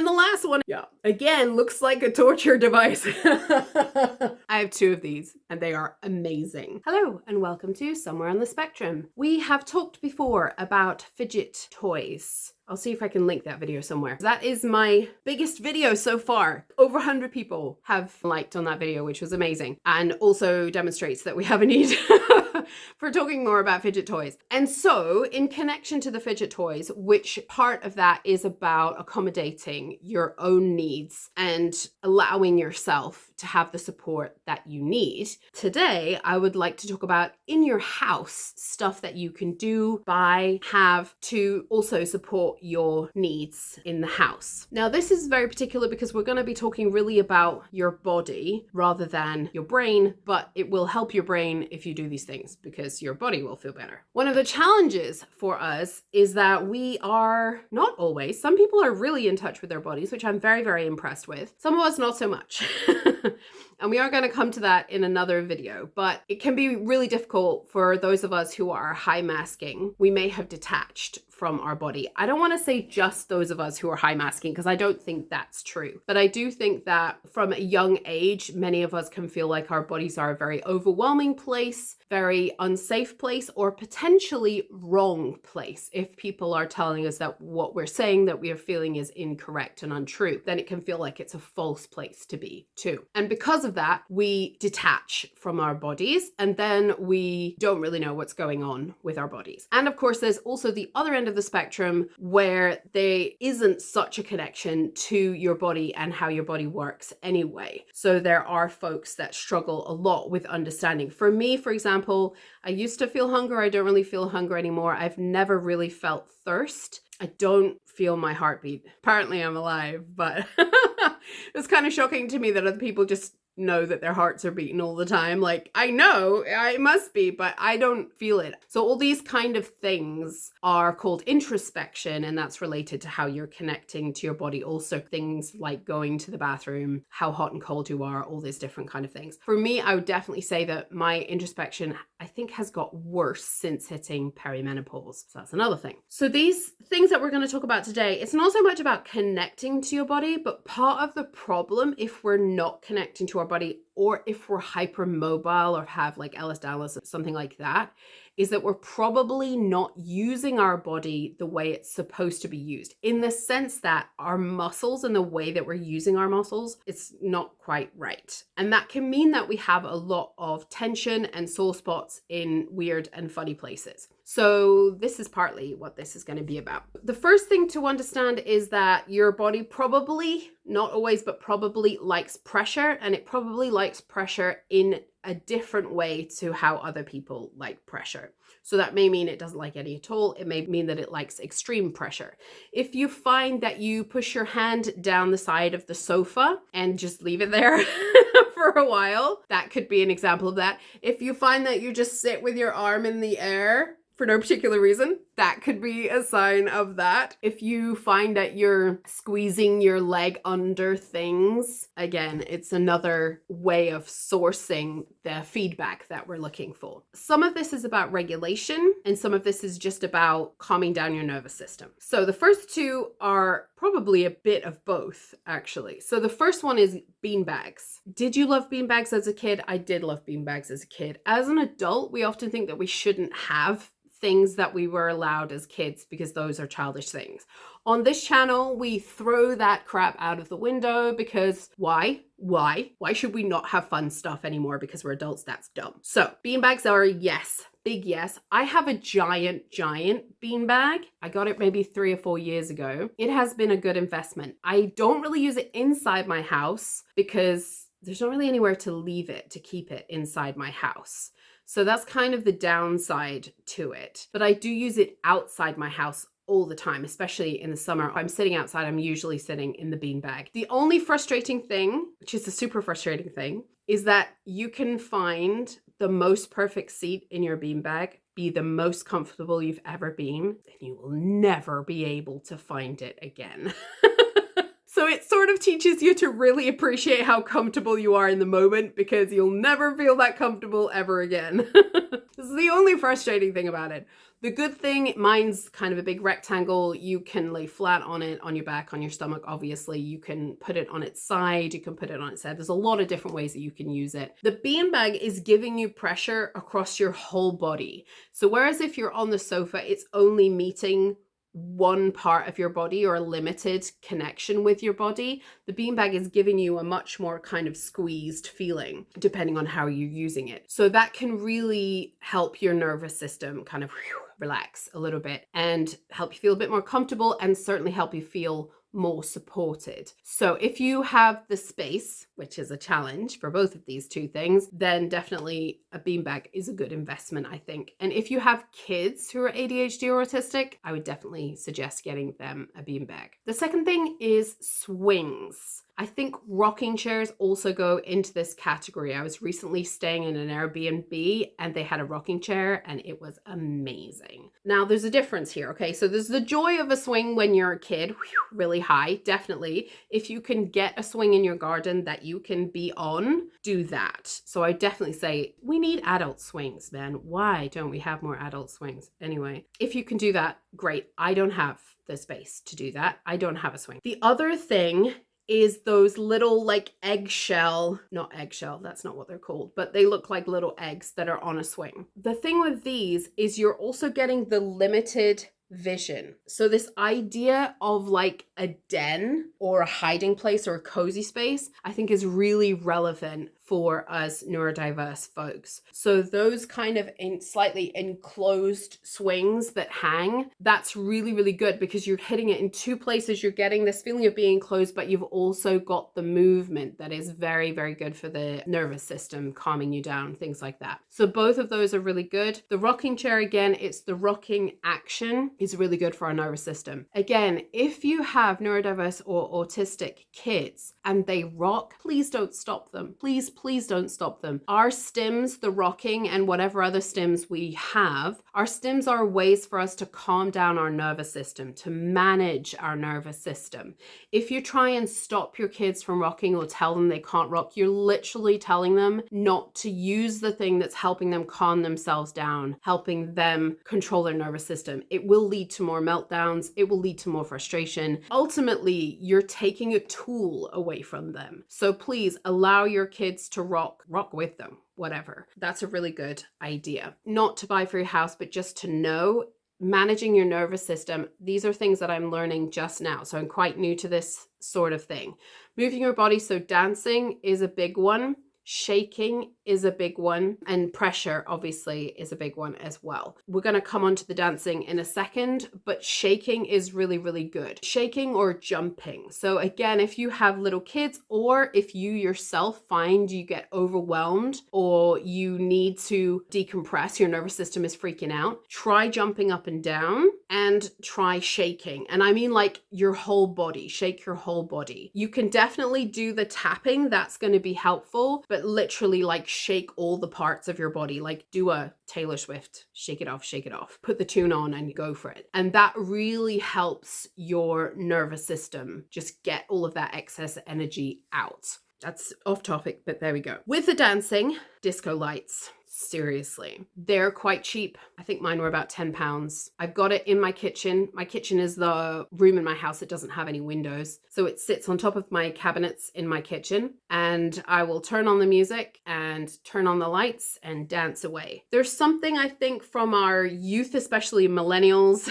And the last one, yeah, again, looks like a torture device. I have 2 of these and they are amazing. Hello and welcome to Somewhere on the Spectrum. We have talked before about fidget toys. I'll see if I can link that video somewhere. That is my biggest video so far. Over 100 people have liked on that video, which was amazing. And also demonstrates that we have a need for talking more about fidget toys. And so in connection to the fidget toys, which part of that is about accommodating your own needs and allowing yourself to have the support that you need. Today, I would like to talk about in your house, stuff that you can do, buy, have to also support your needs in the house. Now, this is very particular because we're going to be talking really about your body rather than your brain, but it will help your brain if you do these things because your body will feel better. One of the challenges for us is that we are not always, some people are really in touch with their bodies, which I'm very, very impressed with. Some of us not so much. And we are going to come to that in another video, but it can be really difficult for those of us who are high masking. We may have detached from our body. I don't want to say just those of us who are high masking because I don't think that's true. But I do think that from a young age, many of us can feel like our bodies are a very overwhelming place, very unsafe place, or potentially wrong place. If people are telling us that what we're saying that we are feeling is incorrect and untrue, then it can feel like it's a false place to be too. And because of that, we detach from our bodies and then we don't really know what's going on with our bodies. And of course, there's also the other end of the spectrum where there isn't such a connection to your body and how your body works anyway. So there are folks that struggle a lot with understanding. For me, for example, I used to feel hunger. I don't really feel hunger anymore. I've never really felt thirst. I don't feel my heartbeat. Apparently I'm alive, but it's kind of shocking to me that other people just know that their hearts are beating all the time. Like, I know I must be, but I don't feel it. So all these kind of things are called introspection, and that's related to how you're connecting to your body. Also things like going to the bathroom, how hot and cold you are, all these different kind of things. For me, I would definitely say that my introspection, I think, has got worse since hitting perimenopause. So that's another thing. So these things that we're going to talk about today, it's not so much about connecting to your body, but part of the problem if we're not connecting to our body, or if we're hypermobile or have like Dallas or something like that, is that we're probably not using our body the way it's supposed to be used, in the sense that our muscles and the way that we're using our muscles, it's not quite right. And that can mean that we have a lot of tension and sore spots in weird and funny places. So this is partly what this is going to be about. The first thing to understand is that your body probably, not always, but probably likes pressure, and it probably likes pressure in a different way to how other people like pressure. So that may mean it doesn't like any at all. It may mean that it likes extreme pressure. If you find that you push your hand down the side of the sofa and just leave it there for a while, that could be an example of that. If you find that you just sit with your arm in the air for no particular reason, that could be a sign of that. If you find that you're squeezing your leg under things, again, it's another way of sourcing the feedback that we're looking for. Some of this is about regulation, and some of this is just about calming down your nervous system. So the first two are probably a bit of both, actually. So the first one is beanbags. Did you love beanbags as a kid? I did love beanbags as a kid. As an adult, we often think that we shouldn't have things that we were allowed as kids because those are childish things. On this channel, we throw that crap out of the window because why? Why should we not have fun stuff anymore because we're adults? That's dumb. So beanbags are a yes, big yes. I have a giant beanbag. I got it maybe 3 or 4 years ago. It has been a good investment. I don't really use it inside my house because there's not really anywhere to leave it, to keep it inside my house. So that's kind of the downside to it. But I do use it outside my house all the time, especially in the summer. If I'm sitting outside, I'm usually sitting in the beanbag. The only frustrating thing, which is a super frustrating thing, is that you can find the most perfect seat in your beanbag, be the most comfortable you've ever been, and you will never be able to find it again. So it sort of teaches you to really appreciate how comfortable you are in the moment, because you'll never feel that comfortable ever again. This is the only frustrating thing about it. The good thing, mine's kind of a big rectangle. You can lay flat on it, on your back, on your stomach, obviously. You can put it on its side, you can put it on its head. There's a lot of different ways that you can use it. The beanbag is giving you pressure across your whole body. So whereas if you're on the sofa, it's only meeting one part of your body or a limited connection with your body, the beanbag is giving you a much more kind of squeezed feeling depending on how you're using it. So that can really help your nervous system kind of relax a little bit and help you feel a bit more comfortable, and certainly help you feel more supported. So if you have the space, which is a challenge for both of these two things, then definitely a beanbag is a good investment, I think. And if you have kids who are ADHD or autistic, I would definitely suggest getting them a beanbag. The second thing is swings. I think rocking chairs also go into this category. I was recently staying in an Airbnb and they had a rocking chair and it was amazing. Now there's a difference here, okay? So there's the joy of a swing when you're a kid, really high, definitely. If you can get a swing in your garden that you can be on, do that. So I definitely say we need adult swings, man. Why don't we have more adult swings? Anyway, if you can do that, great. I don't have the space to do that. I don't have a swing. The other thing is those little like eggshell, not eggshell, that's not what they're called, but they look like little eggs that are on a swing. The thing with these is you're also getting the limited vision. So this idea of like a den or a hiding place or a cozy space, I think is really relevant for us neurodiverse folks. So those kind of slightly enclosed swings that hang, that's really, really good because you're hitting it in two places. You're getting this feeling of being enclosed, but you've also got the movement that is very, very good for the nervous system, calming you down, things like that. So both of those are really good. The rocking chair, again, it's the rocking action is really good for our nervous system. Again, if you have neurodiverse or autistic kids and they rock, please don't stop them. Please don't stop them. Our stims, the rocking and whatever other stims we have, our stims are ways for us to calm down our nervous system, to manage our nervous system. If you try and stop your kids from rocking or tell them they can't rock, you're literally telling them not to use the thing that's helping them calm themselves down, helping them control their nervous system. It will lead to more meltdowns. It will lead to more frustration. Ultimately, you're taking a tool away from them. So please allow your kids to rock with them, whatever. That's a really good idea. Not to buy for your house, but just to know managing your nervous system. These are things that I'm learning just now. So I'm quite new to this sort of thing. Moving your body. So dancing is a big one. Shaking is a big one, and pressure obviously is a big one as well. We're going to come on to the dancing in a second, but shaking is really, really good. Shaking or jumping. So again, if you have little kids or if you yourself find you get overwhelmed or you need to decompress, your nervous system is freaking out, try jumping up and down and try shaking. And I mean like your whole body, shake your whole body. You can definitely do the tapping, that's going to be helpful, but literally like shake all the parts of your body, like do a Taylor Swift, shake it off, put the tune on and go for it. And that really helps your nervous system just get all of that excess energy out. That's off topic, but there we go. With the dancing, disco lights. Seriously, they're quite cheap. I think mine were about £10. I've got it in my kitchen. My kitchen is the room in my house that doesn't have any windows. So it sits on top of my cabinets in my kitchen, and I will turn on the music and turn on the lights and dance away. There's something I think from our youth, especially millennials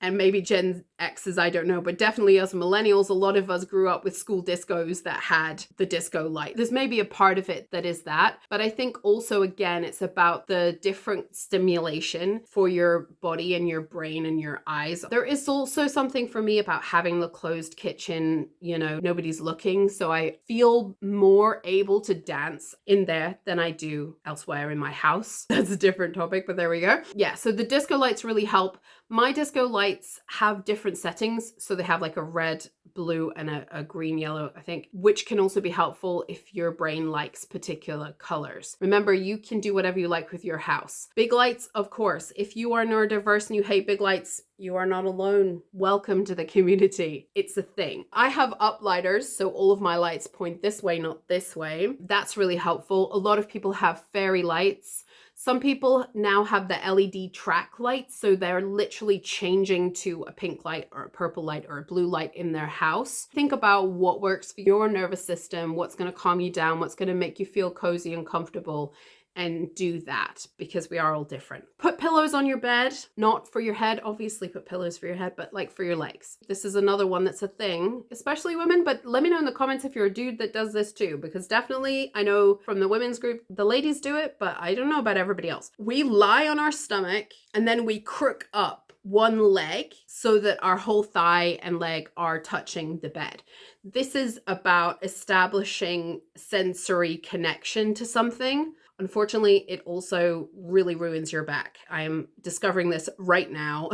and maybe Gen X's, I don't know, but definitely us millennials, a lot of us grew up with school discos that had the disco light. There's maybe a part of it that is that, but I think also, again, it's about the different stimulation for your body and your brain and your eyes. There is also something for me about having the closed kitchen, you know, nobody's looking. So I feel more able to dance in there than I do elsewhere in my house. That's a different topic, but there we go. Yeah, so the disco lights really help. My disco lights have different settings. So they have like a red, blue, and a green, yellow, I think, which can also be helpful if your brain likes particular colors. Remember, you can do whatever you like with your house. Big lights, of course. If you are neurodiverse and you hate big lights, you are not alone. Welcome to the community. It's a thing. I have uplighters, so all of my lights point this way, not this way. That's really helpful. A lot of people have fairy lights. Some people now have the LED track lights, so they're literally changing to a pink light or a purple light or a blue light in their house. Think about what works for your nervous system, what's going to calm you down, what's going to make you feel cozy and comfortable, and do that, because we are all different. Put pillows on your bed, not for your head. Obviously put pillows for your head, but like for your legs. This is another one that's a thing, especially women, but let me know in the comments if you're a dude that does this too, because definitely I know from the women's group, the ladies do it, but I don't know about everybody else. We lie on our stomach and then we crook up one leg so that our whole thigh and leg are touching the bed. This is about establishing sensory connection to something. Unfortunately, it also really ruins your back. I am discovering this right now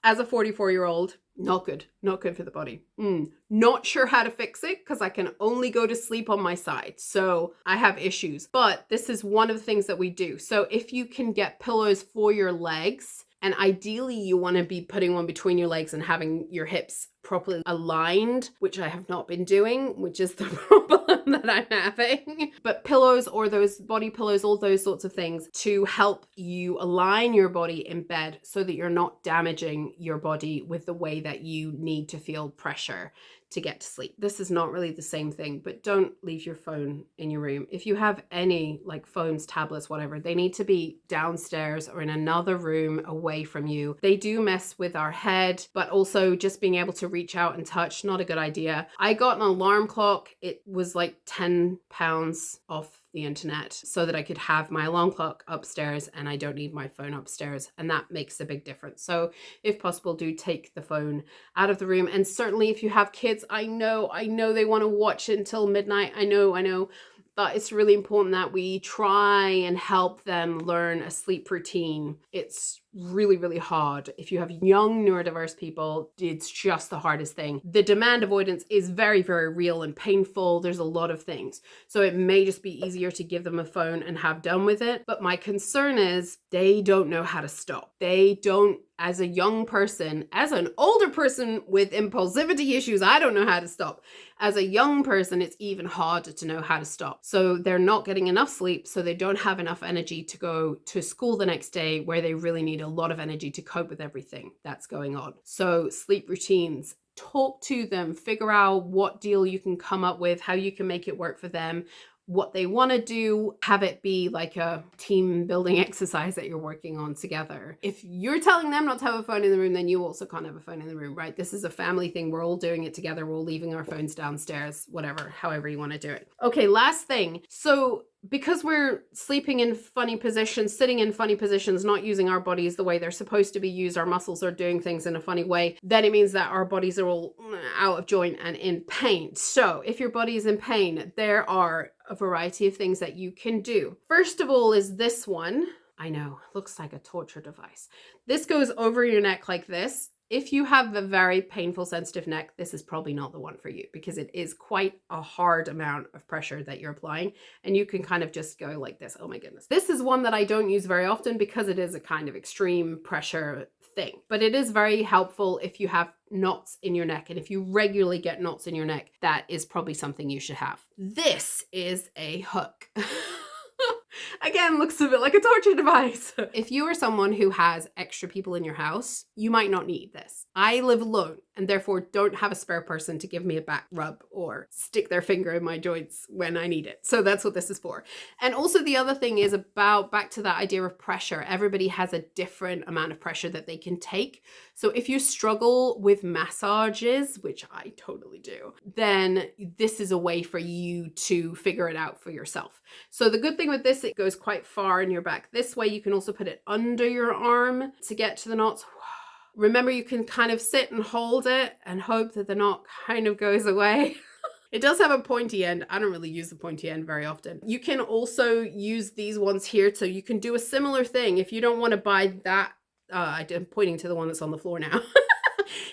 as a 44-year-old. Not good. Not good for the body. Not sure how to fix it because I can only go to sleep on my side. So I have issues. But this is one of the things that we do. So if you can get pillows for your legs, and ideally you want to be putting one between your legs and having your hips properly aligned, which I have not been doing, which is the problem that I'm having. But pillows or those body pillows, all those sorts of things to help you align your body in bed so that you're not damaging your body with the way that you need to feel pressure to get to sleep. This is not really the same thing, but don't leave your phone in your room. If you have any like phones, tablets, whatever, they need to be downstairs or in another room away from you. They do mess with our head, but also just being able to reach out and touch, not a good idea. I got an alarm clock. It was like £10 off the internet so that I could have my alarm clock upstairs and I don't need my phone upstairs, and that makes a big difference. So if possible, do take the phone out of the room. And certainly if you have kids, I know they want to watch it until midnight. I know, but it's really important that we try and help them learn a sleep routine. It's really, really hard. If you have young neurodiverse people, it's just the hardest thing. The demand avoidance is very, very real and painful. There's a lot of things. So it may just be easier to give them a phone and have done with it. But my concern is they don't know how to stop. They don't, as a young person, as an older person with impulsivity issues, I don't know how to stop. As a young person, it's even harder to know how to stop. So they're not getting enough sleep, so they don't have enough energy to go to school the next day where they really need a lot of energy to cope with everything that's going on. So sleep routines, talk to them, figure out what deal you can come up with, how you can make it work for them, what they want to do, have it be like a team building exercise that you're working on together. If you're telling them not to have a phone in the room, then you also can't have a phone in the room, right? This is a family thing. We're all doing it together. We're all leaving our phones downstairs, whatever, however you want to do it. Okay, last thing. So because we're sleeping in funny positions, sitting in funny positions, not using our bodies the way they're supposed to be used, our muscles are doing things in a funny way, then it means that our bodies are all out of joint and in pain. So if your body is in pain, there are a variety of things that you can do. First of all is this one. I know, looks like a torture device. This goes over your neck like this. If you have a very painful, sensitive neck, this is probably not the one for you because it is quite a hard amount of pressure that you're applying, and you can kind of just go like this. Oh my goodness. This is one that I don't use very often because it is a kind of extreme pressure thing, but it is very helpful if you have knots in your neck. And if you regularly get knots in your neck, that is probably something you should have. This is a hook. Again, looks a bit like a torture device. If you are someone who has extra people in your house, you might not need this. I live alone and therefore don't have a spare person to give me a back rub or stick their finger in my joints when I need it. So that's what this is for. And also the other thing is about back to that idea of pressure. Everybody has a different amount of pressure that they can take. So if you struggle with massages, which I totally do, then this is a way for you to figure it out for yourself. So the good thing with this, it goes quite far in your back. This way you can also put it under your arm to get to the knots. Remember, you can kind of sit and hold it and hope that the knot kind of goes away. It does have a pointy end. I don't really use the pointy end very often. You can also use these ones here, so you can do a similar thing. If you don't want to buy that I'm pointing to the one that's on the floor now.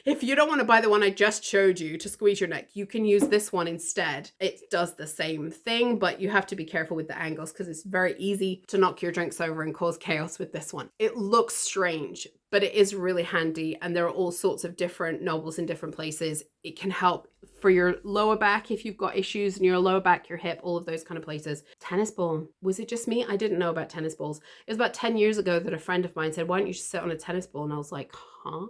If you don't want to buy the one I just showed you to squeeze your neck, you can use this one instead. It does the same thing, but you have to be careful with the angles because it's very easy to knock your drinks over and cause chaos with this one. It looks strange, but it is really handy, and there are all sorts of different knobbles in different places. It can help for your lower back if you've got issues in your lower back, your hip, all of those kind of places. Tennis ball. Was it just me? I didn't know about tennis balls. It was about 10 years ago that a friend of mine said, why don't you just sit on a tennis ball? And I was like, huh?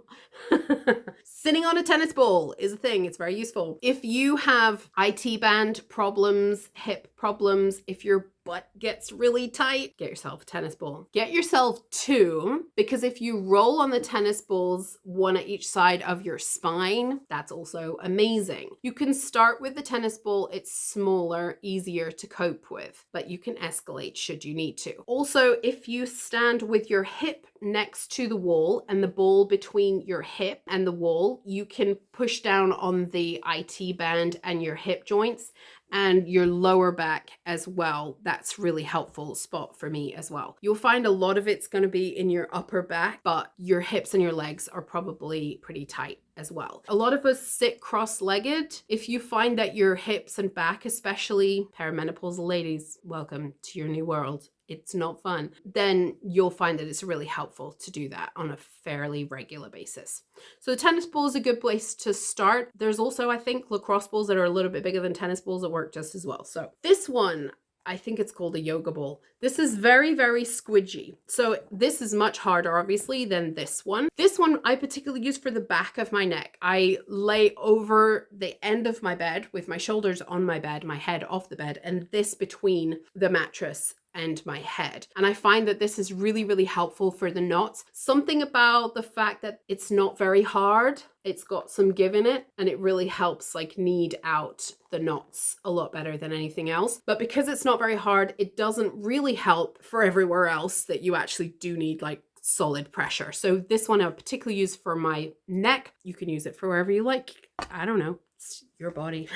Sitting on a tennis ball is a thing. It's very useful. If you have IT band problems, hip problems, if your butt gets really tight, get yourself a tennis ball. Get yourself two, because if you roll on the tennis balls, one at each side of your spine, that's also amazing. You can start with the tennis ball. It's smaller, easier to cope with, but you can escalate should you need to. Also, if you stand with your hip next to the wall and the ball between your hip and the wall, you can push down on the IT band and your hip joints and your lower back as well. That's really helpful spot for me as well. You'll find a lot of it's going to be in your upper back, but your hips and your legs are probably pretty tight as well. A lot of us sit cross-legged. If you find that your hips and back, especially perimenopausal ladies, welcome to your new world. It's not fun. Then you'll find that it's really helpful to do that on a fairly regular basis. So the tennis ball is a good place to start. There's also, I think, lacrosse balls that are a little bit bigger than tennis balls that work just as well. So this one, I think it's called a yoga ball. This is very, very squidgy. So this is much harder, obviously, than this one. This one I particularly use for the back of my neck. I lay over the end of my bed with my shoulders on my bed, my head off the bed, and this between the mattress and my head. And I find that this is really, really helpful for the knots. Something about the fact that it's not very hard. It's got some give in it, and it really helps like knead out the knots a lot better than anything else. But because it's not very hard, it doesn't really help for everywhere else that you actually do need like solid pressure. So this one I particularly use for my neck. You can use it for wherever you like. I don't know. It's your body.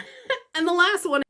And the last one,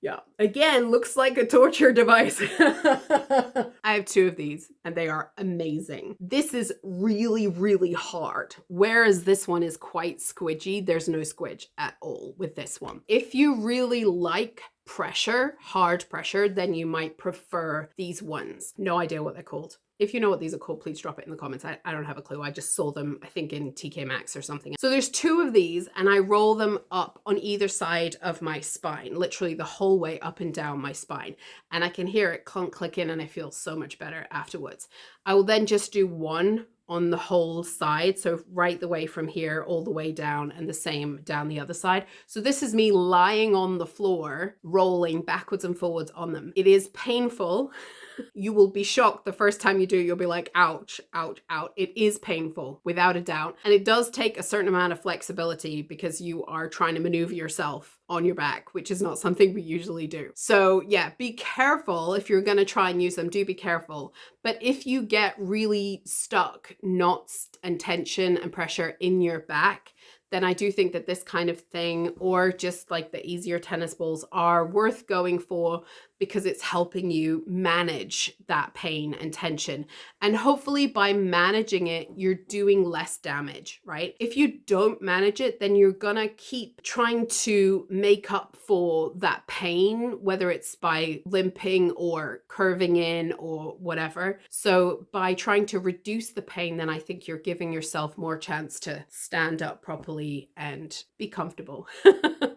yeah, again, looks like a torture device. I have two of these and they are amazing. This is really, really hard, whereas this one is quite squidgy. There's no squidge at all with this one. If you really like pressure, hard pressure, then you might prefer these ones. No idea what they're called. If you know what these are called, please drop it in the comments. I don't have a clue. I just saw them, I think, in TK Maxx or something. So there's two of these and I roll them up on either side of my spine, literally the whole way up and down my spine. And I can hear it clunk, click in, and I feel so much better afterwards. I will then just do one on the whole side. So right the way from here all the way down, and the same down the other side. So this is me lying on the floor, rolling backwards and forwards on them. It is painful. You will be shocked the first time you do. You'll be like, ouch, ouch, ouch. It is painful, without a doubt. And it does take a certain amount of flexibility because you are trying to maneuver yourself on your back, which is not something we usually do. So yeah, be careful if you're going to try and use them. Do be careful. But if you get really stuck, knots and tension and pressure in your back, then I do think that this kind of thing, or just like the easier tennis balls, are worth going for because it's helping you manage that pain and tension. And hopefully by managing it, you're doing less damage, right? If you don't manage it, then you're gonna keep trying to make up for that pain, whether it's by limping or curving in or whatever. So by trying to reduce the pain, then I think you're giving yourself more chance to stand up properly and be comfortable.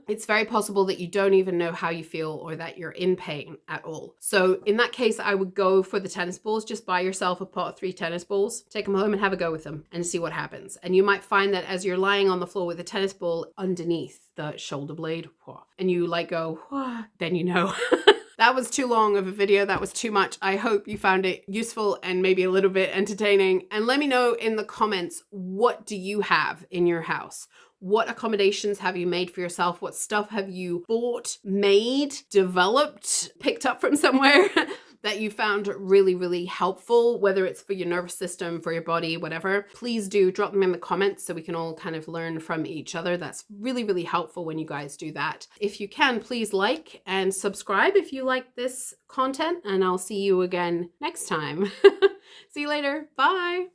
It's very possible that you don't even know how you feel or that you're in pain at all. So in that case, I would go for the tennis balls. Just buy yourself a pot of 3 tennis balls, take them home and have a go with them and see what happens. And you might find that as you're lying on the floor with a tennis ball underneath the shoulder blade, and you like go, then you know. That was too long of a video. That was too much. I hope you found it useful and maybe a little bit entertaining. And let me know in the comments, what do you have in your house? What accommodations have you made for yourself? What stuff have you bought, made, developed, picked up from somewhere that you found really, really helpful, whether it's for your nervous system, for your body, whatever? Please do drop them in the comments so we can all kind of learn from each other. That's really, really helpful when you guys do that. If you can, please like and subscribe if you like this content, and I'll see you again next time. See you later. Bye.